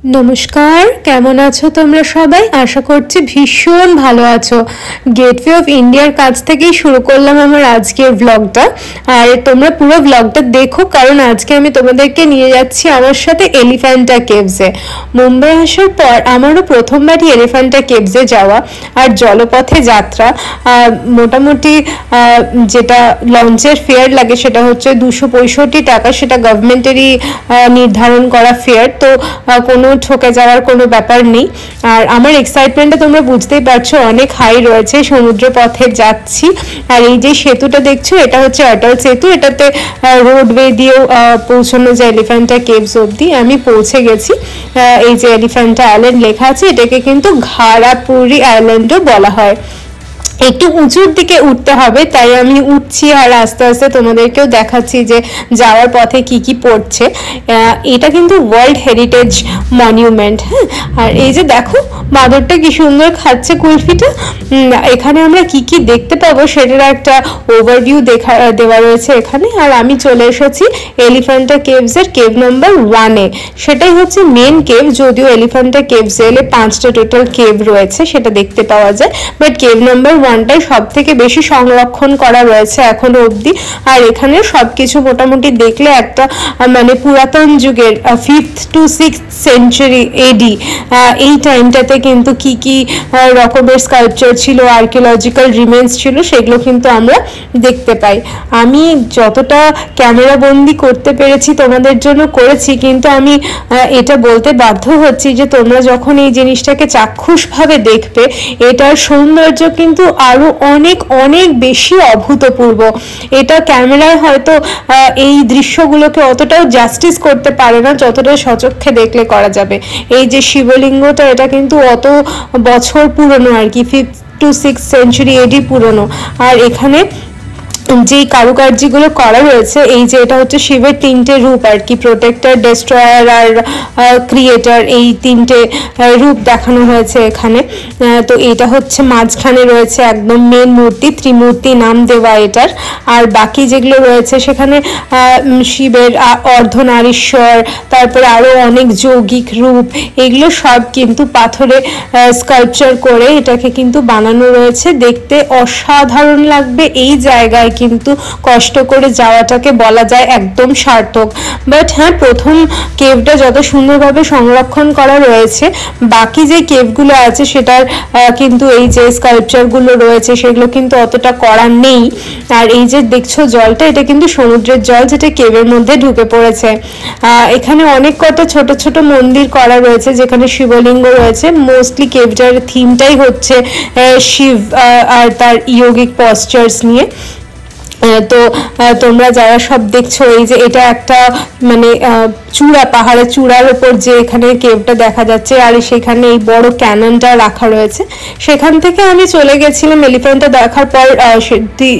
নমস্কার, কেমন আছো তোমরা সবাই? আশা করছি ভীষণ ভালো আছো। গেটওয়ে অফ ইন্ডিয়ার কাছ থেকেই শুরু করলাম আমার আজকের ব্লগটা। আর তোমরা পুরো ব্লগটা দেখো, কারণ আজকে আমি তোমাদেরকে নিয়ে যাচ্ছি আমার সাথে এলিফ্যান্টা কেভসে। মুম্বাই আসার পর আমারও প্রথমবারই এলিফ্যান্টা কেভসে যাওয়া আর জলপথে যাত্রা। মোটামুটি যেটা লঞ্চের ফেয়ার লাগে সেটা হচ্ছে 265 টাকা, সেটা গভর্নমেন্টেরই নির্ধারণ করা ফেয়ার। তো কোনো ঠকে যাওয়ার কোনো ব্যাপার নেই। আর আমার এক্সাইটমেন্টটা তোমরা বুঝতেই পারছো, অনেক হাই রয়েছে। সমুদ্র পথে যাচ্ছি আর এই যে সেতুটা দেখছো, এটা হচ্ছে অটল সেতু। এটাতে রোডওয়ে দিয়েও পৌঁছানো যায় এলিফ্যান্টা কেভস অবধি। আমি পৌঁছে গেছি। এই যে এলিফ্যান্টা আইল্যান্ড লেখা আছে, এটাকে কিন্তু ঘাড়াপুরি আইল্যান্ডও বলা হয়। একটু উঁচুর দিকে উঠতে হবে, তাই আমি উঠছি আর আস্তে আস্তে তোমাদেরকেও দেখাচ্ছি যে যাওয়ার পথে কি কি পড়ছে। এটা কিন্তু ওয়ার্ল্ড হেরিটেজ মনিউমেন্ট। হ্যাঁ, আর এই যে দেখো বাঁদরটা কি সুন্দর খাচ্ছে কুলফিটা। এখানে আমরা কি কি দেখতে পাবো সেটার একটা ওভারভিউ দেওয়া রয়েছে এখানে। আর আমি চলে এসেছি এলিফ্যান্টা কেভসের কেভ নাম্বার 1-এ। সেটাই হচ্ছে মেন কেভ, যদিও এলিফ্যান্টা কেভসে এলে 5টা টোটাল কেভ রয়েছে, সেটা দেখতে পাওয়া যায়। বাট কেভ নাম্বার 1টাই সব থেকে বেশি সংরক্ষণ করা রয়েছে এখনো অবধি। আর এখানে সবকিছু মোটামুটি দেখলে একটা মানে পুরাতন যুগের 5th to 6th সেঞ্চুরি এডি এই টাইমটাতে কিন্তু কি কি রকমের স্কাল্পচার ছিল, আর্কিওলজিক্যাল রিমেন্স ছিল, সেগুলো কিন্তু আমরা দেখতে পাই। আমি যতটা ক্যামেরা বন্দি করতে পেরেছি তোমাদের জন্য করেছি, কিন্তু আমি এটা বলতে বাধ্য হচ্ছি যে তোমরা যখন এই জিনিসটাকে চাক্ষুষভাবে দেখবে, এটার সৌন্দর্য কিন্তু আরো অনেক অনেক বেশি অভূতপূর্ব। এটা ক্যামেরায় হয়তো এই দৃশ্যগুলোকে অতটাও জাস্টিস করতে পারে না যতটা সচক্ষে দেখলে করা যাবে। এই যে শিবলিঙ্গটা, এটা কিন্তু অত বছর পুরনো আর কি, 5th to 6th সেঞ্চুরি এডি পুরনো। আর এখানে যে কারুকার্যগুলো করা রয়েছে, এই যে এটা হচ্ছে শিবের 3টে রূপ আর কি, প্রোটেক্টর, ডেস্ট্রয়ার আর ক্রিয়েটার, এই 3টে রূপ দেখানো হয়েছে এখানে। তো এটা হচ্ছে মাঝখানে রয়েছে একদম মেন মূর্তি, ত্রিমূর্তি নাম দেওয়া এটার। আর বাকি যেগুলো রয়েছে সেখানে শিবের অর্ধনারীশ্বর, তারপরে আরও অনেক যৌগিক রূপ, এগুলো সব কিন্তু পাথরে স্কাল্পচার করে এটাকে কিন্তু বানানো রয়েছে। দেখতে অসাধারণ লাগবে। এই জায়গায় কিন্তু কষ্ট করে যাওয়াটাকে বলা যায় একদম সার্থক। বাট হ্যাঁ, প্রথম কেভটা যত সুন্দরভাবে সংরক্ষণ করা রয়েছে, বাকি যে কেভগুলো আছে সেটার কিন্তু এই যে স্কাল্পচারগুলো রয়েছে সেগুলো কিন্তু অতটা করা নেই। আর এই যে দেখছো জলটা, এটা কিন্তু সমুদ্রের জল, যেটা কেভের মধ্যে ঢুকে পড়েছে। এখানে অনেক কটা ছোট ছোট মন্দির করা রয়েছে যেখানে শিবলিঙ্গ রয়েছে। মোস্টলি কেভটার থিমটাই হচ্ছে শিব আর তার ইয়োগিক পশ্চার্স নিয়ে। তো তোমরা যারা সব দেখছো, এই যে এটা একটা মানে চূড়া, পাহাড়ের চূড়ার ওপর যে এখানে কেভটা দেখা যাচ্ছে, আর সেখানে এই বড় ক্যাননটা রাখা রয়েছে। সেখান থেকে আমি চলে গেছিলাম এলিফ্যান্টটা দেখার পর সিদ্ধি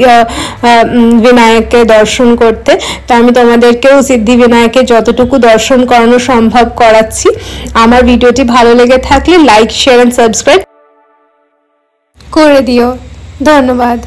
বিনায়ককে দর্শন করতে। তো আমি তোমাদেরকেও সিদ্ধি বিনায়কের যতটুকু দর্শন করানো সম্ভব করাচ্ছি। আমার ভিডিওটি ভালো লেগে থাকলে লাইক, শেয়ার অ্যান্ড সাবস্ক্রাইব করে দিও। ধন্যবাদ।